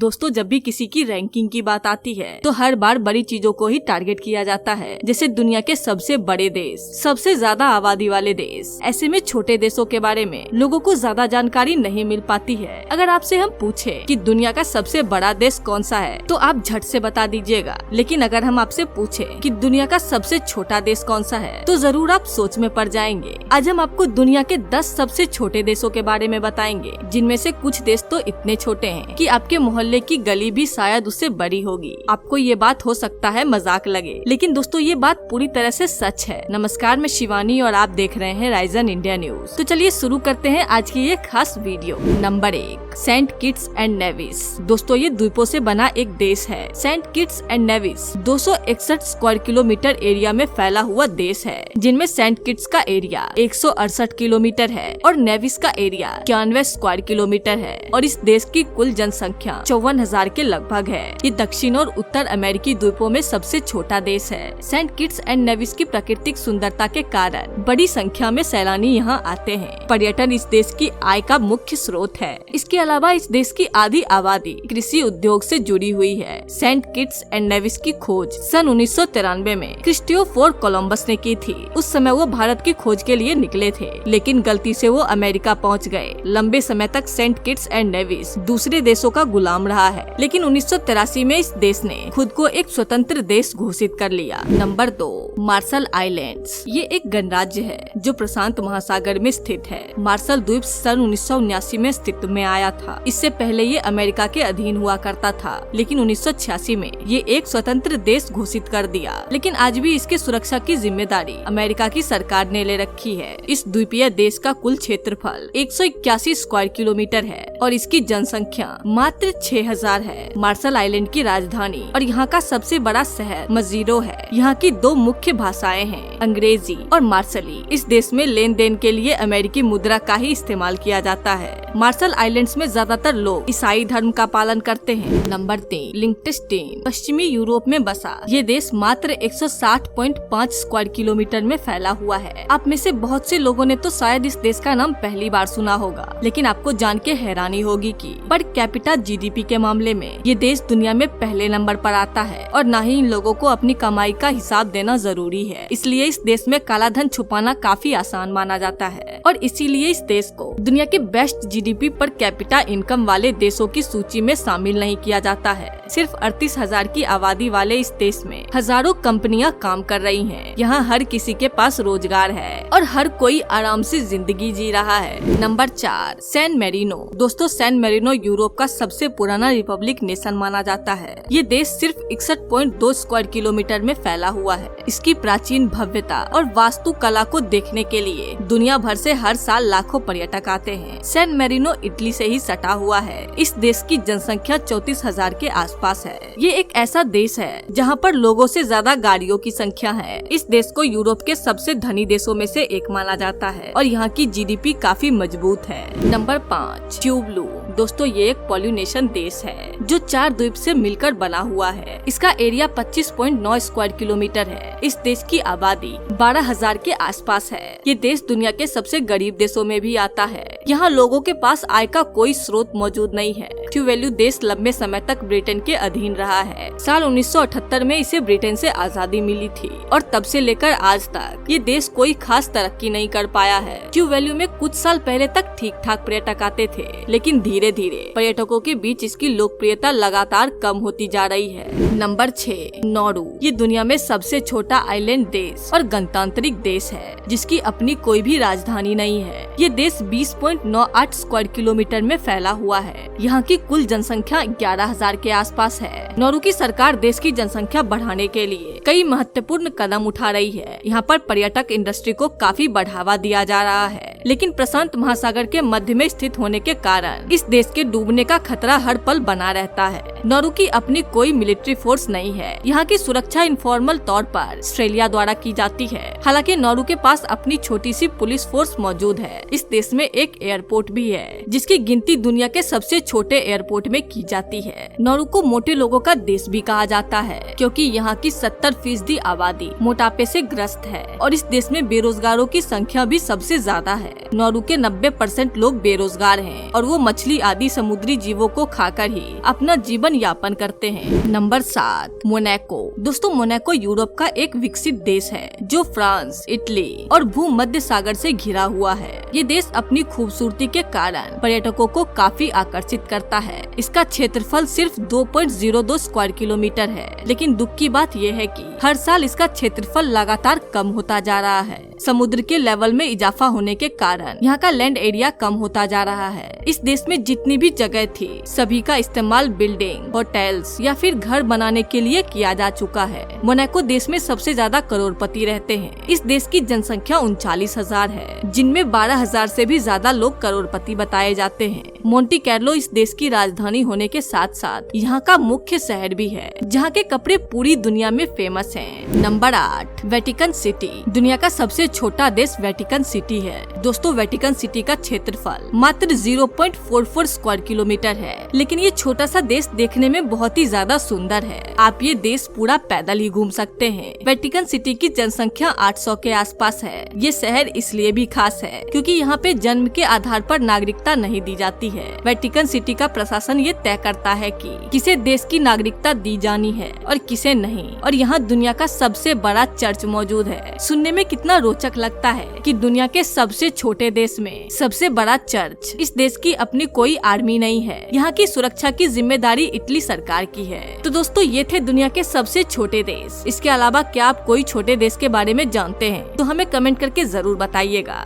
दोस्तों जब भी किसी की रैंकिंग की बात आती है तो हर बार बड़ी चीजों को ही टारगेट किया जाता है, जैसे दुनिया के सबसे बड़े देश, सबसे ज्यादा आबादी वाले देश। ऐसे में छोटे देशों के बारे में लोगों को ज्यादा जानकारी नहीं मिल पाती है। अगर आपसे हम पूछे कि दुनिया का सबसे बड़ा देश कौन सा है तो आप झट से बता दीजिएगा, लेकिन अगर हम आपसे पूछे कि दुनिया का सबसे छोटा देश कौन सा है तो जरूर आप सोच में पड़ जाएंगे। आज हम आपको दुनिया के 10 सबसे छोटे देशों के बारे में बताएंगे, जिनमें से कुछ देश तो इतने छोटे हैं कि आपके मोहल्ले की गली भी शायद उससे बड़ी होगी। आपको ये बात हो सकता है मजाक लगे, लेकिन दोस्तों ये बात पूरी तरह से सच है। नमस्कार, मैं शिवानी और आप देख रहे हैं राइजन इंडिया न्यूज। तो चलिए शुरू करते हैं आज की ये खास video. Number 1, Saint Kitts and Nevis. दोस्तों ये द्वीपों से बना एक देश है। Saint Kitts and Nevis 261 square kilometre area में फैला हुआ देश है, जिनमें सेंट किट्स का एरिया 168 किलोमीटर है और नेविस का एरिया 91 स्क्वायर किलोमीटर है और इस देश की कुल जनसंख्या 54,000 के लगभग है। ये दक्षिण और उत्तर अमेरिकी द्वीपों में सबसे छोटा देश है। सेंट किट्स एंड नेविस की प्राकृतिक सुंदरता के कारण बड़ी संख्या में सैलानी यहाँ आते हैं। पर्यटन इस देश की आय का मुख्य स्रोत है। इसके अलावा इस देश की आधी आबादी कृषि उद्योग से जुड़ी हुई है। सेंट किट्स एंड नेविस की खोज सन 1993 में क्रिस्टोफर कोलंबस ने की थी। उस समय वो भारत की खोज के लिए निकले थे, लेकिन गलती से वो अमेरिका पहुँच गए। लंबे समय तक सेंट किट्स एंड नेविस दूसरे देशों का गुलाम रहा है, लेकिन 1983 में इस देश ने खुद को एक स्वतंत्र देश घोषित कर लिया। Number 2, Marshall Islands. ये एक गणराज्य है जो प्रशांत महासागर में स्थित है। मार्शल द्वीप सन 1979 में अस्तित्व में आया था। इससे पहले ये अमेरिका के अधीन हुआ करता था, लेकिन 1986 में ये एक स्वतंत्र देश घोषित कर दिया। लेकिन आज भी इसकी सुरक्षा की जिम्मेदारी अमेरिका की सरकार ने ले रखी है। इस द्वीपीय देश का कुल क्षेत्रफल 181 स्क्वायर किलोमीटर है और इसकी जनसंख्या मात्र 6000 है। मार्शल आइलैंड की राजधानी और यहाँ का सबसे बड़ा शहर मजीरो है। यहाँ की 2 मुख्य भाषाएं हैं, अंग्रेजी और मार्शली। इस देश में लेन देन के लिए अमेरिकी मुद्रा का ही इस्तेमाल किया जाता है। मार्शल आइलैंड्स में ज्यादातर लोग ईसाई धर्म का पालन करते हैं। नंबर 3, लिंक्टेनस्टाइन। पश्चिमी यूरोप में बसा ये देश मात्र 160.5 स्क्वायर किलोमीटर में फैला हुआ है। आप में से बहुत से लोगों ने तो शायद इस देश का नाम पहली बार सुना होगा, लेकिन आपको जान के हैरानी होगी कि पर कैपिटा जीडीपी के मामले में ये देश दुनिया में पहले नंबर पर आता है और न ही इन लोगों को अपनी कमाई का हिसाब देना जरूरी है। इसलिए इस देश में काला धन छुपाना काफी आसान माना जाता है और इसीलिए इस देश को दुनिया के best GDP per capita income वाले देशों की सूची में शामिल नहीं किया जाता है। सिर्फ 38,000 की आबादी वाले इस देश में हजारों कंपनियां काम कर रही हैं। यहाँ हर किसी के पास रोजगार है और हर कोई आराम से जिंदगी जी रहा है। Number 4, San Marino. दोस्तों सैन मेरिनो यूरोप का सबसे पुराना रिपब्लिक नेशन माना जाता है। ये देश सिर्फ 61.2 स्क्वायर किलोमीटर में फैला हुआ है। इसकी प्राचीन भव्यता और वास्तुकला को देखने के लिए दुनिया भर से हर साल लाखों पर्यटक आते हैं। सैन मेरिनो इटली से ही सटा हुआ है। इस देश की जनसंख्या 34,000 के आसपास है। ये एक ऐसा देश है जहाँ पर लोगों से ज्यादा गाड़ियों की संख्या है। इस देश को यूरोप के सबसे धनी देशों में से एक माना जाता है और यहाँ की जीडीपी काफी मजबूत है। नंबर 5, ट्यूवलू। दोस्तों ये एक पॉलिनेशियन देश है जो 4 द्वीप से मिलकर बना हुआ है। इसका एरिया 25.9 स्क्वायर किलोमीटर है। इस देश की आबादी 12,000 के आसपास है। ये देश दुनिया के सबसे गरीब देशों में भी आता है। यहाँ लोगों के पास आय का कोई स्रोत मौजूद नहीं है। ट्यूवेलू देश लंबे समय तक ब्रिटेन के अधीन रहा है। साल 1978 में इसे ब्रिटेन से आजादी मिली थी और तब से लेकर आज तक ये देश कोई खास तरक्की नहीं कर पाया है। ट्यूवेलू में कुछ साल पहले तक ठीक ठाक पर्यटक आते थे, लेकिन धीरे धीरे पर्यटकों के बीच इसकी लोकप्रियता लगातार कम होती जा रही है। Number 6, Nauru. ये दुनिया में सबसे छोटा आइलैंड देश और गणतांत्रिक देश है, जिसकी अपनी कोई भी राजधानी नहीं है। ये देश 20.98 स्क्वायर किलोमीटर में फैला हुआ है। यहाँ की कुल जनसंख्या 11,000 के आसपास है। नौरू की सरकार देश की जनसंख्या बढ़ाने के लिए कई महत्वपूर्ण कदम उठा रही है। यहाँ पर पर्यटक इंडस्ट्री को काफी बढ़ावा दिया जा रहा है, लेकिन प्रशांत महासागर के मध्य में स्थित होने के कारण इस देश के डूबने का खतरा हर पल बना रहता है। नौरू की अपनी कोई मिलिट्री फोर्स नहीं है। यहाँ की सुरक्षा इनफॉर्मल तौर पर ऑस्ट्रेलिया द्वारा की जाती है। हालांकि नौरू के पास अपनी छोटी सी पुलिस फोर्स मौजूद है। इस देश में एक एयरपोर्ट भी है, जिसकी गिनती दुनिया के सबसे छोटे एयरपोर्ट में की जाती है। नौरू को मोटे लोगों का देश भी कहा जाता है, क्योंकि यहाँ की 70 70% आबादी मोटापे से ग्रस्त है और इस देश में बेरोजगारों की संख्या भी सबसे ज्यादा है। नॉर्वे के 90% लोग बेरोजगार हैं और वो मछली आदि समुद्री जीवों को खाकर ही अपना जीवन यापन करते हैं। Number 7, Monaco. दोस्तों, मोनाको यूरोप का एक विकसित देश है जो फ्रांस, इटली और भूमध्य सागर से घिरा हुआ है। ये देश अपनी खूबसूरती के कारण पर्यटकों को काफी आकर्षित करता है। इसका क्षेत्रफल सिर्फ 2.02 स्क्वायर किलोमीटर है, लेकिन दुख की बात यह है कि हर साल इसका क्षेत्रफल लगातार कम होता जा रहा है। समुद्र के लेवल में इजाफा होने के कारण यहाँ का लैंड एरिया कम होता जा रहा है। इस देश में जितनी भी जगह थी, सभी का इस्तेमाल बिल्डिंग, होटल्स या फिर घर बनाने के लिए किया जा चुका है। मोनाको देश में सबसे ज्यादा करोड़पति रहते हैं। इस देश की जनसंख्या 39,000 है, जिनमें 12,000 से भी ज्यादा लोग करोड़पति बताए जाते हैं। मोंटी कार्लो इस देश की राजधानी होने के साथ साथ यहाँ का मुख्य शहर भी है, जहाँ के कपड़े पूरी दुनिया में फेमस हैं। Number 8, Vatican city. दुनिया का सबसे छोटा देश वेटिकन सिटी है। दोस्तों, वेटिकन सिटी का क्षेत्रफल मात्र 0.44 स्क्वायर किलोमीटर है, लेकिन ये छोटा सा देश देखने में बहुत ही ज्यादा सुंदर है। आप ये देश पूरा पैदल ही घूम सकते हैं। वेटिकन सिटी की जनसंख्या 800 के आसपास है। ये शहर इसलिए भी खास है क्योंकि यहाँ पे जन्म के आधार पर नागरिकता नहीं दी जाती है। वेटिकन सिटी का प्रशासन ये तय करता है कि किसे देश की नागरिकता दी जानी है और किसे नहीं। और यहाँ दुनिया का सबसे बड़ा चर्च मौजूद है। सुनने में कितना रोचक लगता है कि दुनिया के सबसे छोटे देश में सबसे बड़ा चर्च। इस देश की अपनी कोई आर्मी नहीं है। यहाँ की सुरक्षा की जिम्मेदारी इटली सरकार की है। तो दोस्तों, ये थे दुनिया के सबसे छोटे देश। इसके अलावा क्या आप कोई छोटे देश के बारे में जानते हैं तो हमें कमेंट करके जरूर बताइएगा।